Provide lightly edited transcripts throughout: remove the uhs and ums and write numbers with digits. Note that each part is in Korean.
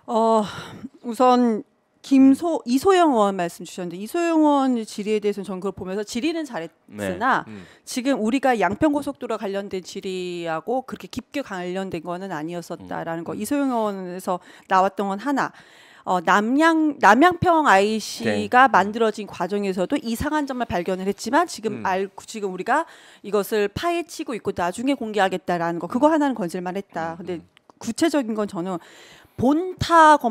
어, 우선 이소영 의원 말씀 주셨는데 이소영 의원 질의에 대해서는 저는 그걸 보면서 질의는 잘했으나 지금 우리가 양평고속도로 관련된 질의하고 그렇게 깊게 관련된 거는 아니었었다라는 거. 이소영 의원에서 나왔던 건 하나. 남양평 IC가 만들어진 과정에서도 이상한 점을 발견을 했지만 지금 우리가 이것을 파헤치고 있고 나중에 공개하겠다라는 거. 그거 하나는 건질만 했다. 근데 구체적인 건 저는 본타당성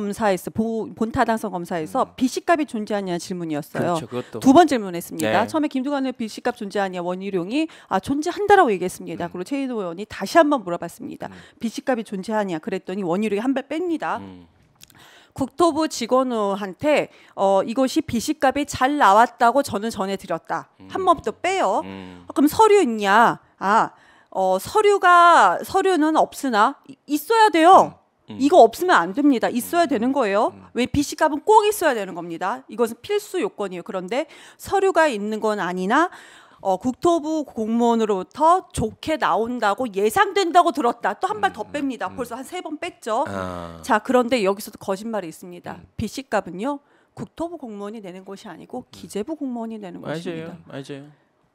검사에서 비씨값이 존재하냐는 질문이었어요. 그렇죠, 두 번 질문했습니다. 네. 처음에 김두관 의원 비씨값 존재하냐 원희룡이 존재한다라고 얘기했습니다. 그리고 최인호 의원이 다시 한번 물어봤습니다. 비씨값이 존재하냐 그랬더니 원희룡이 한 발 뺍니다. 국토부 직원한테 이것이 비씨값이 잘 나왔다고 저는 전해드렸다. 한 번 더 빼요. 그럼 서류 있냐? 서류는 없으나 있어야 돼요. 이거 없으면 안 됩니다. 있어야 되는 거예요. 왜 비씨값은 꼭 있어야 되는 겁니다. 이것은 필수 요건이에요. 그런데 서류가 있는 건 아니나 국토부 공무원으로부터 좋게 나온다고 예상된다고 들었다. 또 한 발 더 뺍니다. 벌써 한 3번 뺐죠. 자, 그런데 여기서도 거짓말이 있습니다. 비씨값은요. 국토부 공무원이 내는 것이 아니고 기재부 공무원이 내는 것입니다. 맞아요.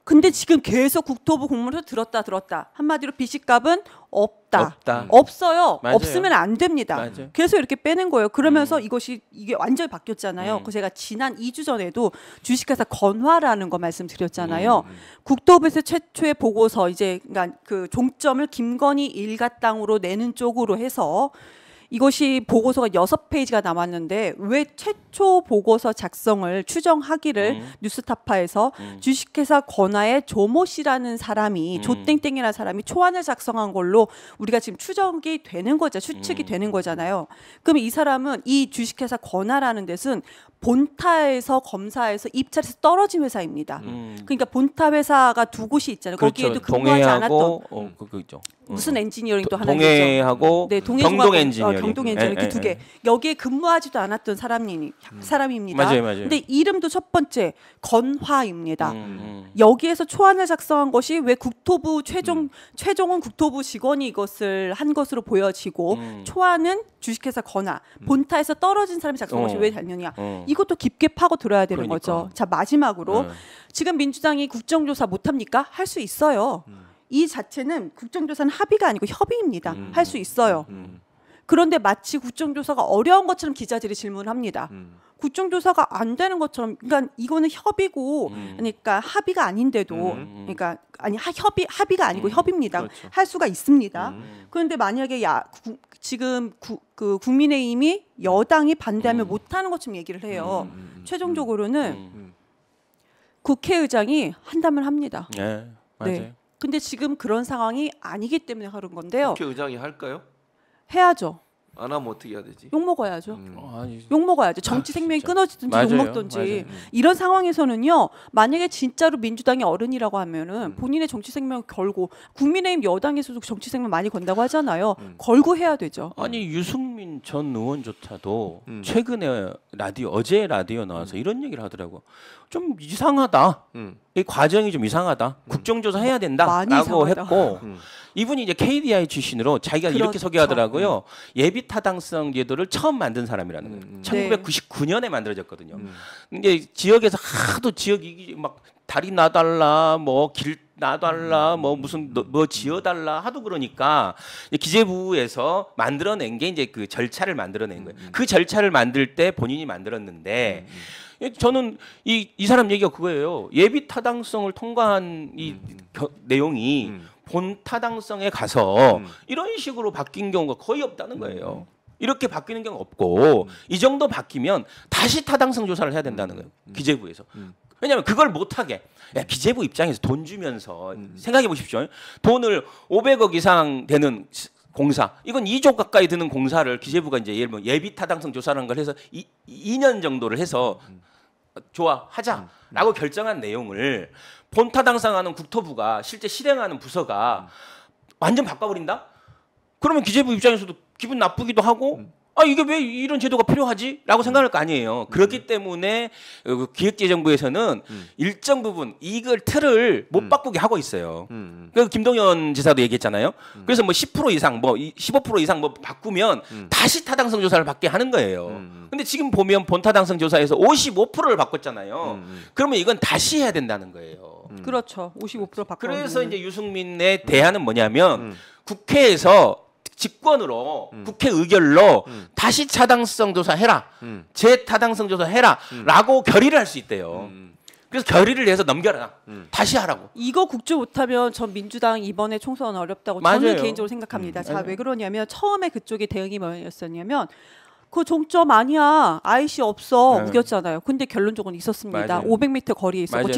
근데 지금 계속 국토부 공무원에서 들었다. 한마디로 비씨값은 없어요. 맞아요. 없으면 안 됩니다. 맞아요. 계속 이렇게 빼는 거예요. 그러면서 이게 완전히 바뀌었잖아요. 그 제가 지난 2주 전에도 주식회사 건화라는 거 말씀드렸잖아요. 국토부에서 최초의 보고서 그러니까 그 종점을 김건희 일가땅으로 내는 쪽으로 해서 이것이 보고서가 6페이지가 남았는데 왜 최초 보고서 작성을 추정하기를 뉴스타파에서 주식회사 건화의 조모 씨라는 사람이 조땡땡이라는 사람이 초안을 작성한 걸로 우리가 지금 추측이 되는 거잖아요. 그럼 이 사람은 이 주식회사 건화라는 데는 본타에서 검사에서 입찰에서 떨어진 회사입니다. 그러니까 본타 회사가 두 곳이 있잖아요. 그렇죠. 거기에도 근무하지 않았던 그거죠. 무슨 엔지니어링 또 하나 동해하고 경동 엔지니어링. 경동 엔지니어링 그 두 개. 여기에 근무하지도 않았던 사람입니다. 맞아요. 근데 이름도 첫 번째 건화입니다. 여기에서 초안을 작성한 것이 왜 국토부 최종은 국토부 직원이 이것을 한 것으로 보여지고 초안은 주식회사 건화 본타에서 떨어진 사람이 작성한 것이 왜 달렸냐. 이것도 깊게 파고 들어야 되는 거죠. 자, 마지막으로 지금 민주당이 국정조사 못합니까? 할 수 있어요. 이 자체는 국정조사는 합의가 아니고 협의입니다. 할 수 있어요. 그런데 마치 국정조사가 어려운 것처럼 기자들이 질문합니다. 국정조사가 안 되는 것처럼, 그러니까 이거는 협의고, 그러니까 합의가 아닌데도, 그러니까 합의가 아니고 협의입니다. 그렇죠. 할 수가 있습니다. 그런데 만약에 지금 국민의힘이 여당이 반대하면 못하는 것처럼 얘기를 해요. 최종적으로는 국회의장이 한다면 합니다. 네, 맞아요. 네. 근데 지금 그런 상황이 아니기 때문에 하는 건데요. 국회의장이 할까요? 해야죠. 안 하면 어떻게 해야 되지? 욕 먹어야죠. 욕 먹어야죠. 정치 생명이 끊어지든지 욕 먹든지. 이런 상황에서는요. 만약에 진짜로 민주당이 어른이라고 하면은 본인의 정치 생명을 걸고 국민의힘 여당에서도 정치 생명 많이 건다고 하잖아요. 걸고 해야 되죠. 아니 유승민 전 의원조차도 최근에 어제 라디오 나와서 이런 얘기를 하더라고. 좀 이상하다. 이 과정이 좀 이상하다. 국정조사 해야 된다라고 했고 이분이 이제 KDI 출신으로 자기가 이렇게 소개하더라고요. 예비 타당성 제도를 처음 만든 사람이라는 거예요. 1999년에 만들어졌거든요. 이제 지역에서 하도 지역이 막 다리 놔달라, 뭐 길 놔달라, 뭐 무슨 뭐 지어달라 하도 그러니까 기재부에서 만들어낸 게 이제 그 절차를 만들어낸 거예요. 그 절차를 만들 때 본인이 만들었는데. 저는 이 사람 얘기가 그거예요. 예비 타당성을 통과한 이 내용이 본 타당성에 가서 이런 식으로 바뀐 경우가 거의 없다는 거예요. 이렇게 바뀌는 경우가 없고 이 정도 바뀌면 다시 타당성 조사를 해야 된다는 거예요. 기재부에서. 왜냐하면 그걸 못하게 기재부 입장에서 돈 주면서 생각해 보십시오. 돈을 500억 이상 되는 공사, 이건 2조 가까이 드는 공사를 기재부가 이제 예를 들면 예비 타당성 조사라는 걸 해서 2년 정도를 해서 좋아 하자라고 결정한 내용을 본타당성하는 국토부가 실제 실행하는 부서가 완전 바꿔버린다? 그러면 기재부 입장에서도 기분 나쁘기도 하고 아 이게 왜 이런 제도가 필요하지?라고 생각할 거 아니에요. 그렇기 때문에 기획재정부에서는 일정 부분 이걸 틀을 못 바꾸게 하고 있어요. 그 김동연 지사도 얘기했잖아요. 그래서 뭐 10% 이상, 뭐 15% 이상 뭐 바꾸면 다시 타당성 조사를 받게 하는 거예요. 근데 지금 보면 본 타당성 조사에서 55%를 바꿨잖아요. 그러면 이건 다시 해야 된다는 거예요. 그렇죠. 55% 바꿔. 그래서 이제 유승민의 대안은 뭐냐면 국회에서 직권으로 국회 의결로 다시 타당성 조사 해라. 재타당성 조사 해라라고 결의를 할 수 있대요. 그래서 결의를 해서 넘겨라. 다시 하라고. 이거 국조 못하면 전 민주당 이번에 총선 어렵다고 맞아요. 저는 개인적으로 생각합니다. 자, 왜 그러냐면 처음에 그쪽의 대응이 뭐였었냐면 그 종점 아니야. IC 없어. 우겼잖아요. 근데 결론적으로 있었습니다. 맞아요. 500m 거리에 있었고 맞아요.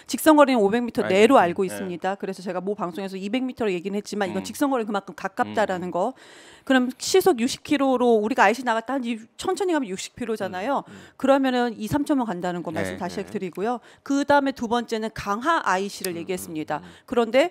직선거리는 500m 맞아요. 내로 알고 있습니다. 그래서 제가 모 방송에서 200m로 얘기는 했지만 이건 직선거리 그만큼 가깝다라는 거. 그럼 시속 60km로 우리가 IC 나갔다 한 천천히 가면 60km잖아요. 그러면은 2, 3초면 간다는 거 말씀 다시 드리고요. 그다음에 두 번째는 강하 IC를 얘기했습니다. 그런데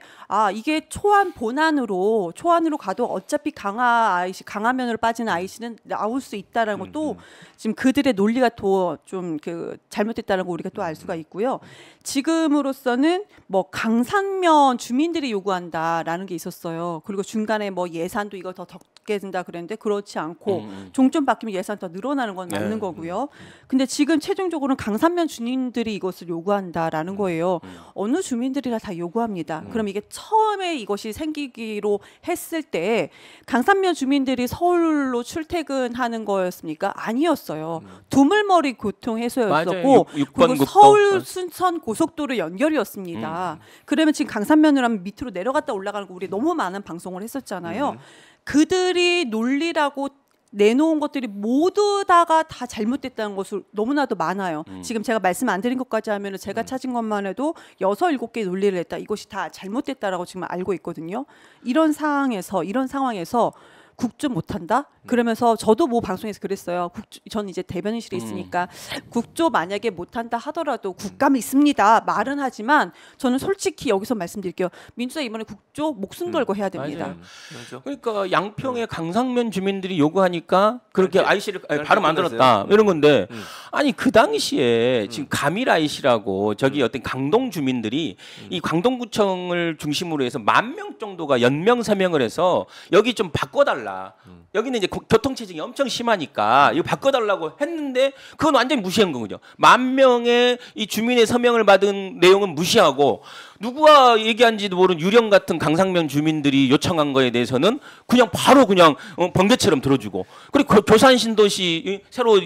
이게 초안으로 가도 어차피 강하 IC, 강화면으로 빠지는 IC는 나올 수 있다라는 것도 지금 그들의 논리가 더 좀 그 잘못됐다는 거 우리가 또 알 수가 있고요. 지금으로서는 뭐 강산면 주민들이 요구한다라는 게 있었어요. 그리고 중간에 뭐 예산도 이거 더 적게 든다 그랬는데 그렇지 않고 종점 바뀌면 예산 더 늘어나는 건 맞는 거고요. 근데 지금 최종적으로는 강산면 주민들이 이것을 요구한다라는 거예요. 어느 주민들이나 다 요구합니다. 그럼 이게 처음에 이것이 생기기로 했을 때 강산면 주민들이 서울로 출퇴근하는 거였습니까? 아니었어요. 두물머리 교통 해소였었고 그리고 서울 순천 고속도로 연결이었습니다. 그러면 지금 강산면으로 하면 밑으로 내려갔다 올라가는 거 우리 너무 많은 방송을 했었잖아요. 그들이 논리라고 내놓은 것들이 모두 다가 다 잘못됐다는 것을 너무나도 많아요. 지금 제가 말씀 안 드린 것까지 하면 제가 찾은 것만 해도 6, 7개의 논리를 냈다. 이것이 다 잘못됐다라고 지금 알고 있거든요. 이런 상황에서 국조 못한다? 그러면서 저도 뭐 방송에서 그랬어요. 저는 이제 대변인실에 있으니까 국조 만약에 못한다 하더라도 국감이 있습니다. 말은 하지만 저는 솔직히 여기서 말씀드릴게요. 민주당 이번에 국조 목숨 걸고 해야 됩니다. 맞아요. 그러니까 양평의 강상면 주민들이 요구하니까 그렇게 IC를 바로 만들었다 이런 건데 아니 그 당시에 지금 가밀 IC라고 저기 어떤 강동 주민들이 이 강동구청을 중심으로 해서 10,000명 정도가 연명 서명을 해서 여기 좀 바꿔달라. 여기는 이제 교통체증이 엄청 심하니까 이거 바꿔달라고 했는데 그건 완전히 무시한 거군요. 10,000명의 이 주민의 서명을 받은 내용은 무시하고 누구가 얘기한지도 모르는 유령 같은 강상면 주민들이 요청한 거에 대해서는 그냥 바로 그냥 번개처럼 들어주고 그리고 교산 신도시 새로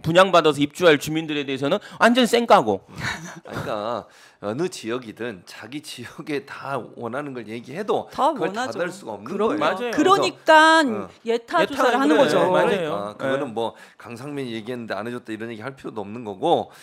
분양받아서 입주할 주민들에 대해서는 완전 쌩까고. 그러니까 어느 지역이든 자기 지역에 다 원하는 걸 얘기해도 그걸 다 받을 수가 없는 거예요. 맞아요. 그러니까 예타 조사를 하는 거죠. 그러니까 그거는 뭐 강상면이 얘기했는데 안 해줬다 이런 얘기 할 필요도 없는 거고